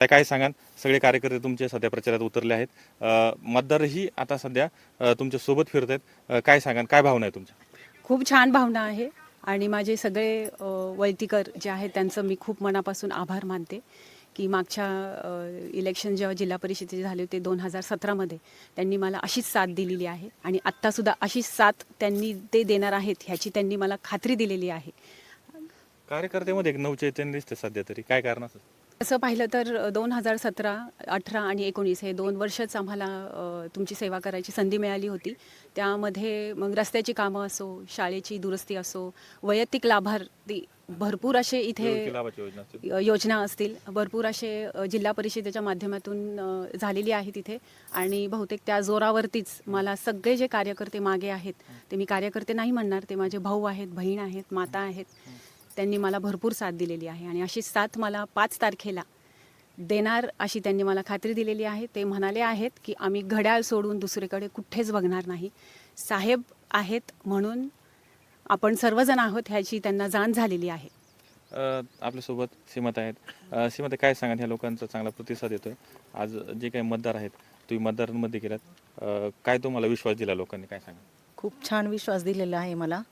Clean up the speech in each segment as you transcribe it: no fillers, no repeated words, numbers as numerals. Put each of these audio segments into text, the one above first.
काय सांगाल? सगळे कार्यकर्ते तुमचे सध्या प्रचारात उतरले आहेत. मतदारही आता सध्या तुमच्या सोबत फिरत आहेत. काय सांगाल? काय भावना आहे तुमच्या? खूप छान भावना आहे आणि माझे सगळे वैयक्तिकर जे आहेत त्यांचं मी खूप मनापासून आभार मानते की मागच्या इलेक्शन जेव्हा जिल्हा परिषदेचे झाले होते 2017मध्ये त्यांनी मला अशीच साथ दिलेली आहे आणि आत्तासुद्धा अशीच साथ त्यांनी ते देणार आहेत ह्याची त्यांनी मला खात्री दिलेली आहे. कार्यकर्त्यामध्ये एक नवचैतन्य दिसते सध्या तरी. काय कारण असं? असं पाहिलं तर 2017, 18 आणि 19 हे 2 वर्षच आम्हाला तुमची सेवा करायची संधी मिळाली होती. त्यामध्ये मग रस्त्याची कामं असो, शाळेची दुरुस्ती असो, वैयक्तिक लाभार्थी भरपूर असे इथे निवृत्ती लाभाची योजना असतील. योजना असतील, भरपूर असे जिल्हा परिषदेच्या माध्यमातून झालेली आहे तिथे आणि बहुतेक त्या जोरावरतीच मला सगळे जे कार्यकर्ते मागे आहेत, ते मी कार्यकर्ते नाही म्हणणार, ते माझे भाऊ आहेत, बहीण आहेत, माता आहेत. त्यांनी मला भरपूर साथ दिलेली आहे आणि अशी साथ मला 5 तारखेला देणार अशी त्यांनी मला खात्री दिलेली आहे. ते म्हणाले आहेत की आम्ही घड्याळ सोडून दुसरीकडे कुठेच बघणार नाही. साहेब आहेत म्हणून आपण सर्वजण आहोत ह्याची त्यांना जाण झालेली आहे. आपल्यासोबत सीमाताई आहेत. सीमाताई, काय सांगाल? ह्या लोकांचा चांगला प्रतिसाद येतोय. आज जे काही मतदार आहेत, तुम्ही मतदारांमध्ये गेलात, काय तुम्हाला विश्वास दिला लोकांनी? काय सांगा? खूप छान विश्वास दिलेला आहे मला.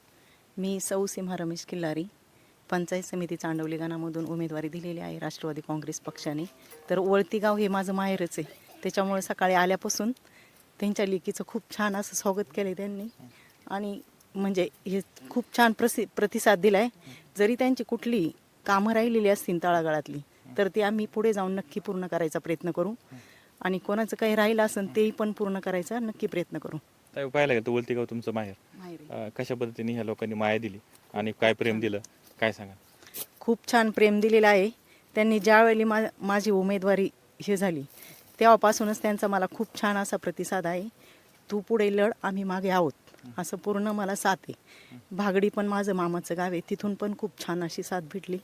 मी सौ सीमा रमेश किल्लारी, पंचायत समिती चांडवली गणामधून उमेदवारी दिलेली आहे राष्ट्रवादी काँग्रेस पक्षाने. तर वळती गाव हे माझं माहेरच आहे. त्याच्यामुळे सकाळी आल्यापासून त्यांच्या लेकीचं खूप छान असं स्वागत केलं त्यांनी आणि म्हणजे हे खूप छान प्रतिसाद दिला आहे. जरी त्यांची कुठली कामं राहिलेली असतील तळागाळातली तर ती आम्ही पुढे जाऊन नक्की पूर्ण करायचा प्रयत्न करू आणि कोणाचं काही राहिलं असेल तेही पण पूर्ण करायचा नक्की प्रयत्न करू. ताई, पाहायला गेलं तर वलती गाव तुमचं माहेर. कशा पद्धतीने ह्या लोकांनी माया दिली आणि काय प्रेम दिलं? काय सांगा? खूप छान प्रेम दिलेलं आहे. त्यांनी ज्यावेळी माझी उमेदवारी हे झाली तेव्हापासूनच त्यांचा मला खूप छान असा प्रतिसाद आहे. तू पुढे लढ, आम्ही मागे आहोत, असं पूर्ण मला साथ आहे. भागडी पण माझं मामाचं गाव आहे, तिथून पण खूप छान अशी साथ भेटली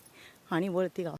आणि वळती गाव